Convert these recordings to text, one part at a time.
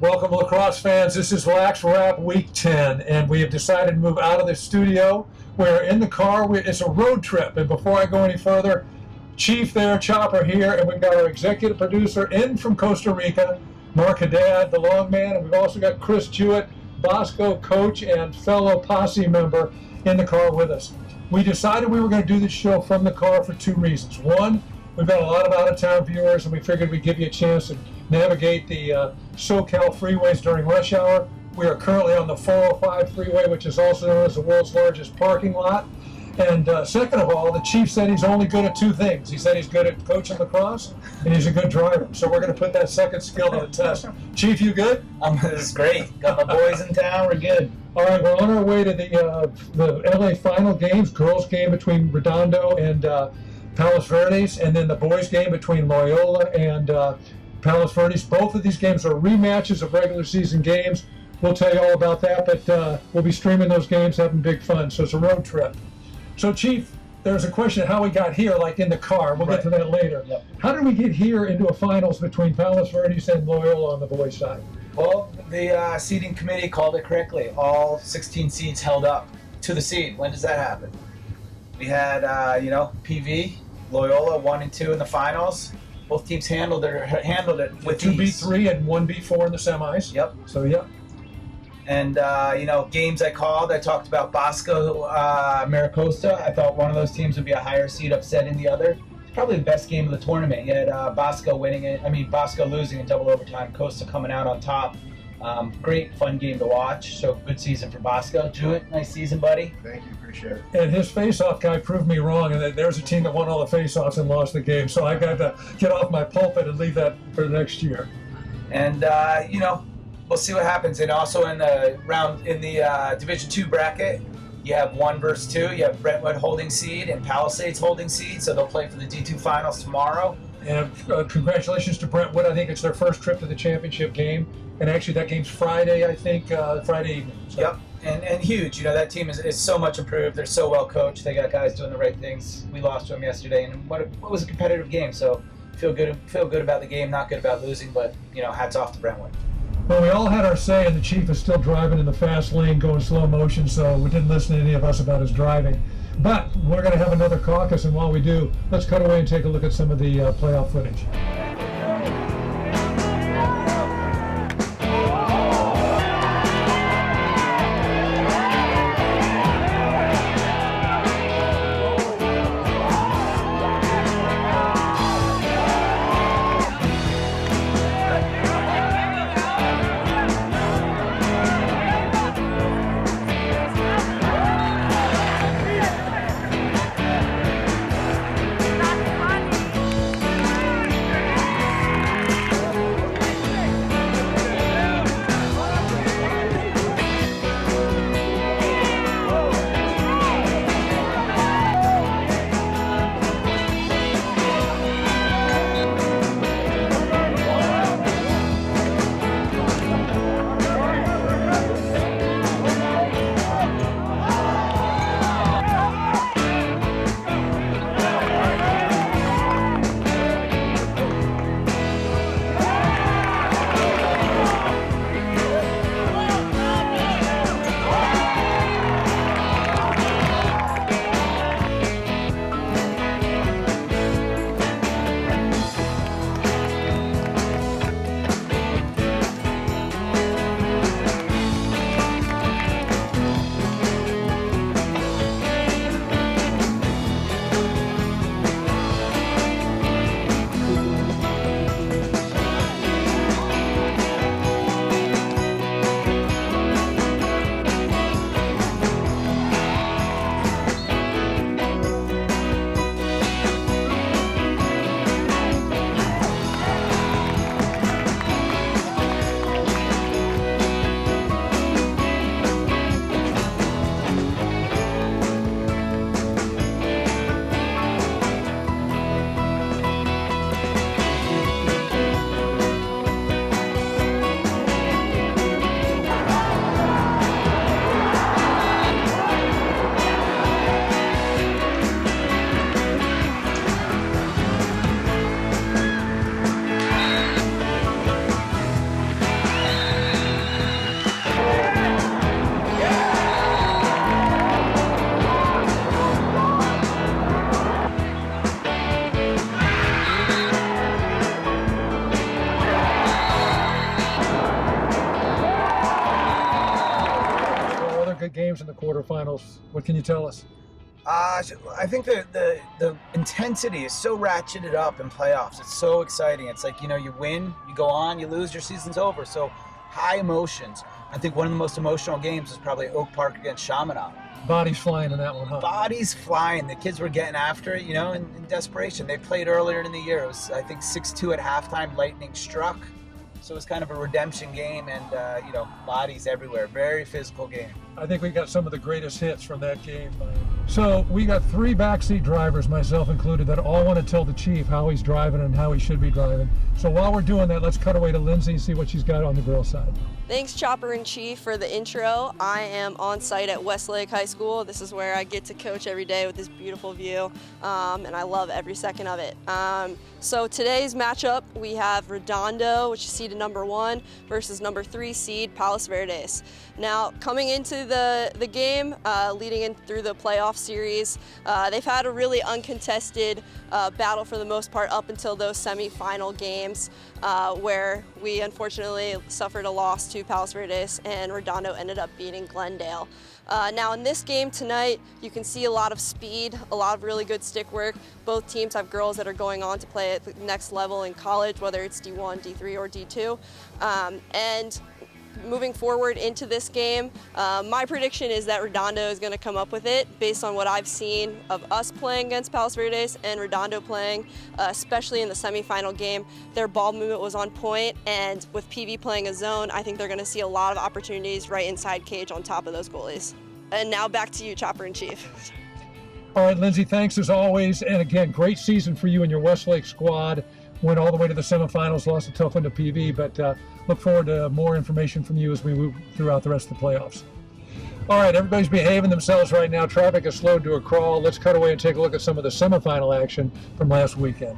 Welcome, Lacrosse fans. This is LaxRatz Week 10, and we have decided to move out of the studio. We're in the car. It's a road trip, and before I go any further, Chief there, Chopper here, and we've got our executive producer in from Costa Rica, Mark Haddad, the long man, and we've also got Chris Jewett, Bosco coach and fellow posse member, in the car with us. We decided we were going to do this show from the car for two reasons. One, we've got a lot of out-of-town viewers, and we figured we'd give you a chance to navigate the SoCal freeways during rush hour. We are currently on the 405 freeway, which is also known as the world's largest parking lot. And second of all, the Chief said he's only good at two things. He said he's good at coaching lacrosse, and he's a good driver. So we're going to put that second skill to the test. Chief, you good? This is great. Got my boys in town. We're good. All right, we're on our way to the LA final games, girls game between Redondo and Palos Verdes, and then the boys game between Loyola and Palos Verdes. Both of these games are rematches of regular season games. We'll tell you all about that, but we'll be streaming those games, having big fun. So it's a road trip. So, Chief, there's a question of how we got here, like in the car. We'll get to that later. Yep. How did we get here into a finals between Palos Verdes and Loyola on the boys' side? Well, the seeding committee called it correctly. All 16 seeds held up to the seed. When does that happen? We had, PV, Loyola 1 and 2 in the finals. Both teams handled it with two ease. beat 3 and 1 beat 4 in the semis. Yep. So, yeah. And, games I called, I talked about Bosco, Maricosta. I thought one of those teams would be a higher seed upsetting the other. It's probably the best game of the tournament. You had Bosco losing in double overtime, Costa coming out on top. Great, fun game to watch. So, good season for Bosco. Jewett, nice season, buddy. Thank you, appreciate it. And his face-off guy proved me wrong, and there's a team that won all the face-offs and lost the game. So I got to get off my pulpit and leave that for the next year. And we'll see what happens. And also in the Division II bracket, you have 1 versus 2. You have Brentwood holding seed and Palisades holding seed, so they'll play for the D2 finals tomorrow. And congratulations to Brentwood. I think it's their first trip to the championship game. And actually, that game's Friday, I think, Friday evening. So. Yep, and huge. That team is so much improved. They're so well coached. They got guys doing the right things. We lost to them yesterday, and what was a competitive game. So feel good about the game. Not good about losing, but hats off to Brentwood. Well, we all had our say, and the Chief is still driving in the fast lane, going slow motion, so we didn't listen to any of us about his driving. But we're going to have another caucus, and while we do, let's cut away and take a look at some of the playoff footage. highlight games in the quarterfinals. What can you tell us? I think the intensity is so ratcheted up in playoffs. It's so exciting. It's like, you win, you go on, you lose, your season's over. So high emotions. I think one of the most emotional games was probably Oak Park against Chaminade. Bodies flying in that one, huh? Bodies flying. The kids were getting after it, in desperation. They played earlier in the year. It was, I think, 6-2 at halftime. Lightning struck. So it was kind of a redemption game, and, bodies everywhere. Very physical game. I think we got some of the greatest hits from that game. So we got 3 backseat drivers, myself included, that all want to tell the chief how he's driving and how he should be driving. So while we're doing that, let's cut away to Lyndsey and see what she's got on the girl side. Thanks, Chopper and Chief, for the intro. I am on site at Westlake High School. This is where I get to coach every day with this beautiful view, and I love every second of it. So today's matchup, we have Redondo, which is seeded number 1, versus number 3 seed Palos Verdes. Now, coming into the game, leading in through the playoff series, they've had a really uncontested battle for the most part up until those semifinal games, where we unfortunately suffered a loss to Palos Verdes, and Redondo ended up beating Glendale. Now in this game tonight, you can see a lot of speed, a lot of really good stick work. Both teams have girls that are going on to play at the next level in college, whether it's D1, D3, or D2. And moving forward into this game, my prediction is that Redondo is going to come up with it based on what I've seen of us playing against Palos Verdes and Redondo playing, especially in the semifinal game. Their ball movement was on point, and with PV playing a zone, I think they're going to see a lot of opportunities right inside cage on top of those goalies. And now back to you, Chopper and Chief. All right, Lyndsey, thanks as always. And again, great season for you and your Westlake squad. Went all the way to the semifinals, lost a tough one to PV, but look forward to more information from you as we move throughout the rest of the playoffs. All right, everybody's behaving themselves right now. Traffic is slowed to a crawl. Let's cut away and take a look at some of the semifinal action from last weekend.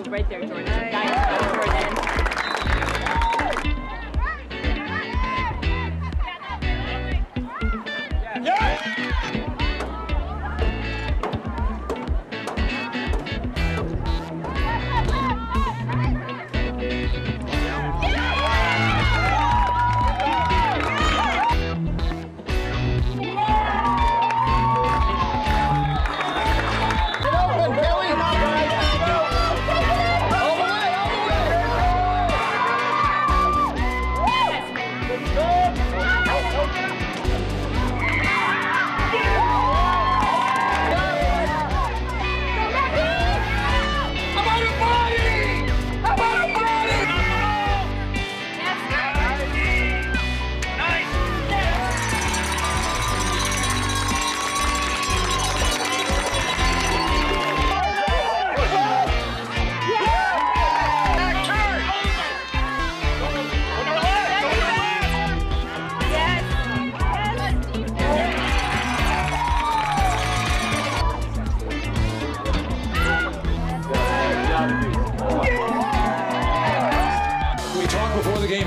Right there, Jordan. Nice, Jordan.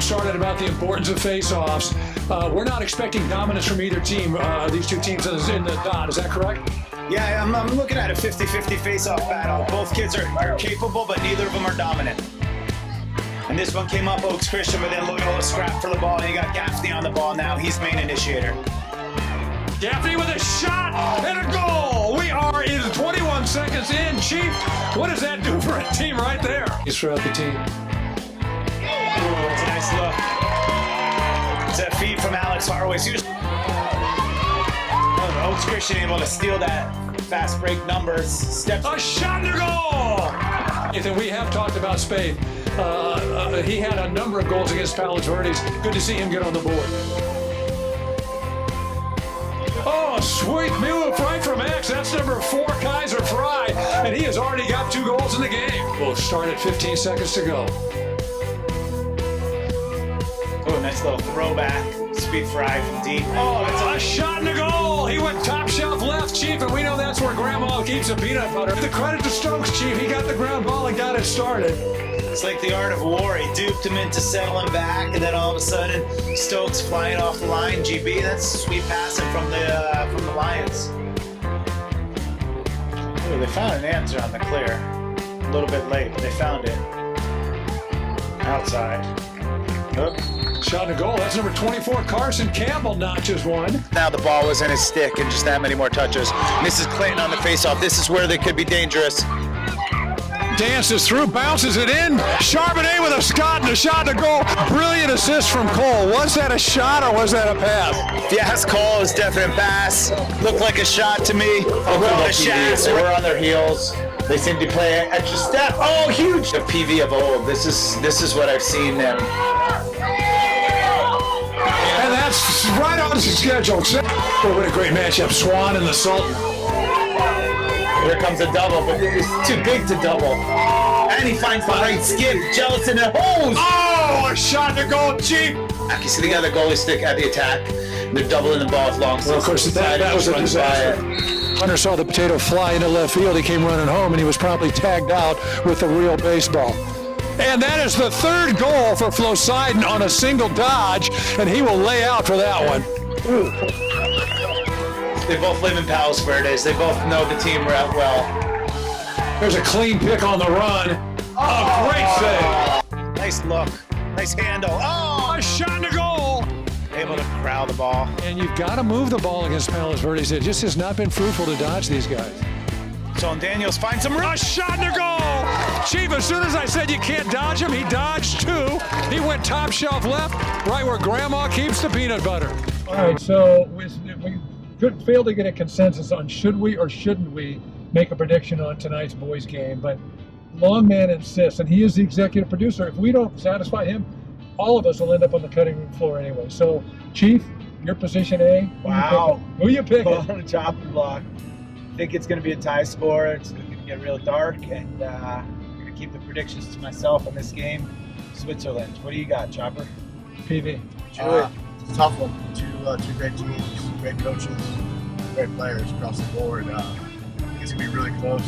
Started about the importance of face-offs. We're not expecting dominance from either team. These two teams in the dot. Is that correct? Yeah, I'm looking at a 50-50 face-off battle. Both kids are capable, but neither of them are dominant. And this one came up Oaks Christian, but then Loyola scrapped for the ball, and you got Gaffney on the ball now. He's main initiator. Gaffney with a shot and a goal. We are in 21 seconds in. Chief, what does that do for a team right there? He's throughout the team. It's a nice look. It's a feed from Alex Harway's. Oaks Christian able to steal that fast break numbers. Steps. A shot and a goal! Ethan, we have talked about Spade. He had a number of goals against Palos Verdes. Good to see him get on the board. Oh, sweet move right from X. That's number 4, Kaiser Fry. And he has already got 2 goals in the game. We'll start at 15 seconds to go. Oh, nice little throwback. Speed Fry from deep. Oh, it's a shot and a goal. He went top shelf left, Chief, and we know that's where Grandma keeps a peanut butter. The credit to Stokes, Chief. He got the ground ball and got it started. It's like the art of war. He duped him into settling back, and then all of a sudden, Stokes flying off the line. GB, that's sweet passing from the Lions. Ooh, they found an answer on the clear. A little bit late, but they found it. Outside. Yep. Shot to goal. That's number 24. Carson Campbell notches one. Now the ball was in his stick and just that many more touches. Mrs. Clayton on the faceoff. This is where they could be dangerous. Dances through, bounces it in. Charbonnet with a Scott and a shot to goal. Brilliant assist from Cole. Was that a shot or was that a pass? If you ask Cole, it was definite pass. Looked like a shot to me. We're on their heels. They seem to play an extra step. Oh, huge! The PV of old. This is what I've seen them. And that's right on schedule. Oh, what a great matchup. Swan and the Sultan. Here comes a double, but it's too big to double. And he finds the right skip. Jellison and hose. Oh, a shot to goal, cheap. You see the other goalie stick at the attack. They're doubling the ball with long. Well, of course, that was a disaster. Hunter saw the potato fly into left field. He came running home, and he was probably tagged out with the real baseball. And that is the third goal for Flosidon on a single dodge, and he will lay out for that one. Ooh. They both live in Palos Verdes. They both know the team well. There's a clean pick on the run. Oh, great save. Nice look. Nice handle. Oh, a shot to goal. Able to corral the ball. And you've got to move the ball against Palos Verdes. It just has not been fruitful to dodge these guys. So Daniels finds some room. A shot to goal. Chief, as soon as I said you can't dodge him, he dodged two. He went top shelf left, right where Grandma keeps the peanut butter. All right, so we could fail to get a consensus on should we or shouldn't we make a prediction on tonight's boys game, but Longman insists, and he is the executive producer. If we don't satisfy him, all of us will end up on the cutting room floor anyway. So, Chief, your position A. Wow. Who you picking? On a chopping block. I think it's going to be a tie score. It's going to get real dark, and I'm going to keep the predictions to myself in this game. Switzerland. What do you got, Chopper? PV. It's a tough one. Two great teams, great coaches, great players across the board. I think it's going to be really close.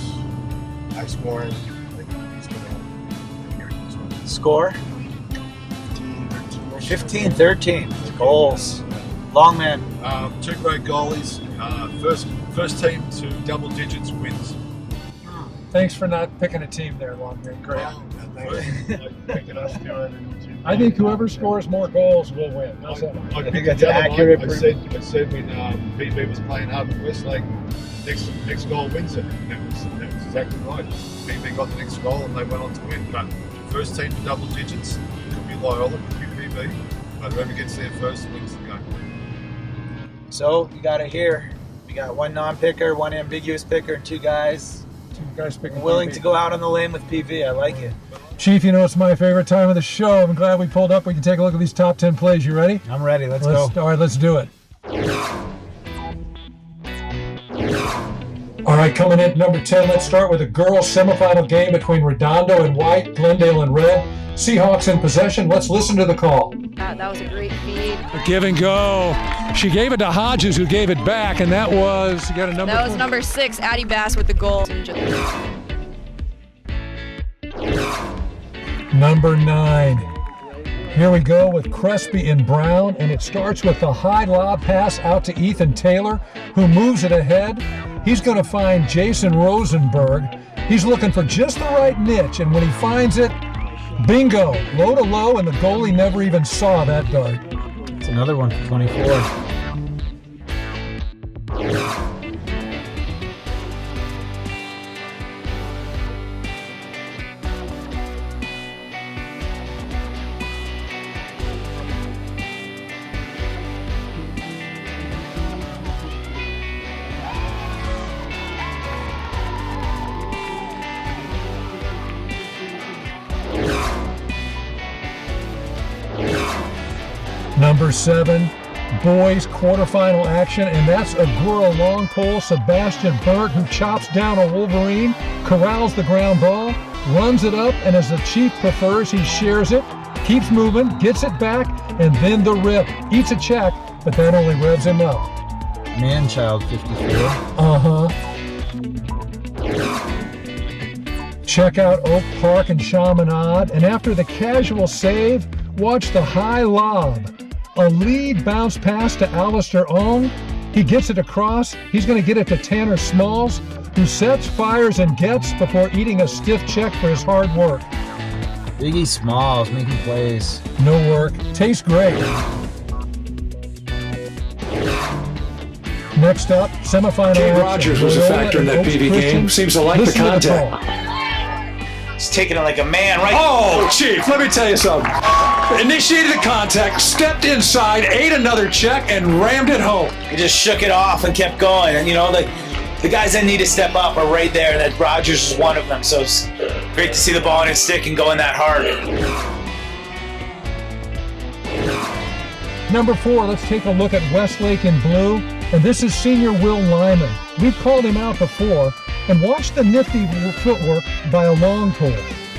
High scoring. I think he's going to get this one. Score? 15-13. 15-13. Goals. Longman. Two great goalies. First team to double digits wins. Thanks for not picking a team there, Longman. Great. I think whoever scores more goals will win. How's that? I think that's accurate. I said when PB was playing hard with Westlake, next goal wins it. And that was exactly right. PB got the next goal and they went on to win. But first team to double digits could be Loyola, could be PB. But whoever gets there first wins the game. So you got it here. We got one non-picker, one ambiguous picker, and two guys Picking willing PV. to go out on the limb with PV. I like it. Chief, you know it's my favorite time of the show. I'm glad we pulled up. We can take a look at these top 10 plays. You ready? I'm ready. Let's go. All right, let's do it. All right, coming in at number 10, let's start with a girls' semifinal game between Redondo in white, Glendale in red. Seahawks in possession. Let's listen to the call. That was a great feed. A give and go. She gave it to Hodges, who gave it back, and that was, you got a number? That was number 6, Addie Bass with the goal. Number 9. Here we go with Crespi in brown, and it starts with the high lob pass out to Ethan Taylor, who moves it ahead. He's going to find Jason Rosenberg. He's looking for just the right niche, and when he finds it, bingo, low to low, and the goalie never even saw that dart. It's another one for 24. Number 7, boys quarterfinal action, and that's Agura long pole, Sebastian Berg, who chops down a Wolverine, corrals the ground ball, runs it up, and as the Chief prefers, he shares it, keeps moving, gets it back, and then the rip. Eats a check, but that only revs him up. Man-child 54. Uh-huh. Check out Oak Park and Chaminade, and after the casual save, watch the high lob. A lead bounce pass to Alistair Ong. He gets it across. He's going to get it to Tanner Smalls, who sets, fires, and gets before eating a stiff check for his hard work. Biggie Smalls making plays. No work. Tastes great. Next up, semifinal. Kate action. Rogers was a Loyola factor in and that Oaks BB Christian. game. Seems to like the Listen to contact. call. He's taking it like a man, right? Oh, Chief, let me tell you something. Initiated the contact, stepped inside, ate another check, and rammed it home. He just shook it off and kept going. And, you know, the guys that need to step up are right there, and that Rogers is one of them. So it's great to see the ball in his stick and going that hard. Number 4, let's take a look at Westlake in blue. And this is senior Will Lyman. We've called him out before. And watch the nifty footwork by a long pole.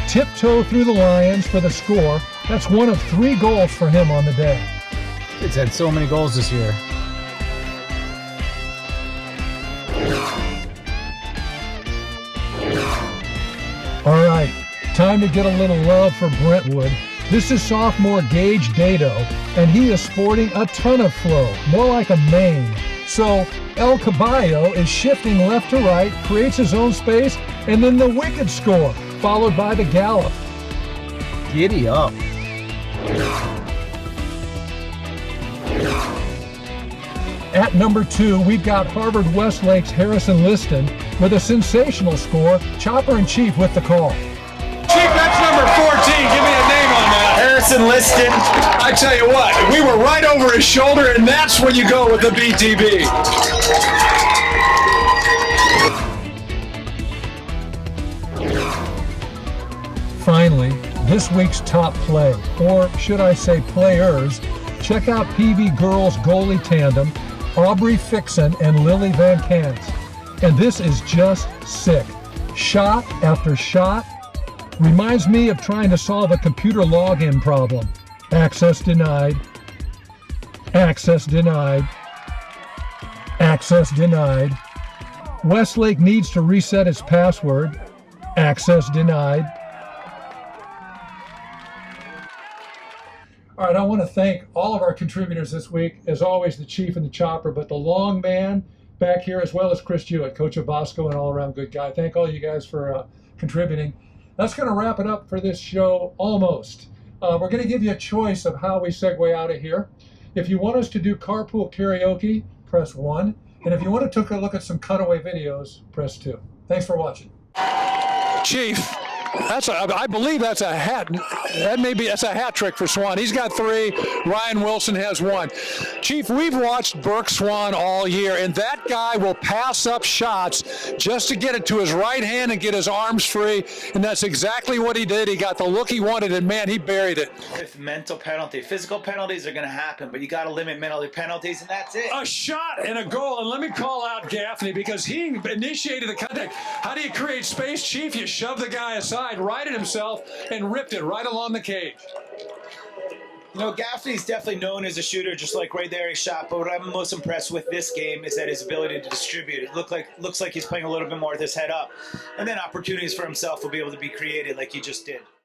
Tiptoe through the Lions for the score. That's one of 3 goals for him on the day. Kid's had so many goals this year. All right, time to get a little love for Brentwood. This is sophomore Gage Dato, and he is sporting a ton of flow, more like a mane. So El Caballo is shifting left to right, creates his own space, and then the wicked score, followed by the gallop. Giddy up. At number 2, we've got Harvard Westlake's Harrison Liston with a sensational score. Chopper in Chief with the call. Chief, that's number 14. Give me a name on that. Harrison Liston. I tell you what, we were right over his shoulder, and that's when you go with the BTB. Finally, this week's top play, or should I say players. Check out PV Girls goalie tandem, Aubrey Fixon and Lily Van Kant. And this is just sick. Shot after shot. Reminds me of trying to solve a computer login problem. Access denied. Access denied. Access denied. Westlake needs to reset its password. Access denied. All right, I want to thank all of our contributors this week. As always, the Chief and the Chopper, but the long man back here, as well as Chris Jewett, Coach of Bosco, and all-around good guy. Thank all you guys for contributing. That's going to wrap it up for this show, almost. We're going to give you a choice of how we segue out of here. If you want us to do carpool karaoke, press 1. And if you want to take a look at some cutaway videos, press 2. Thanks for watching. Chief, I believe that's a hat. That's a hat trick for Swan. He's got 3. Ryan Wilson has 1. Chief, we've watched Burke Swan all year, and that guy will pass up shots just to get it to his right hand and get his arms free, and that's exactly what he did. He got the look he wanted, and man, he buried it. With mental penalty, physical penalties are going to happen, but you got to limit mental penalties, and that's it. A shot and a goal, and let me call out Gaffney because he initiated the contact. How do you create space, Chief? You shove the guy aside, righted himself, and ripped it right along the cage. You know, Gaffney's definitely known as a shooter, just like right there he shot. But what I'm most impressed with this game is that his ability to distribute. It looks like he's playing a little bit more with his head up, and then opportunities for himself will be able to be created like he just did.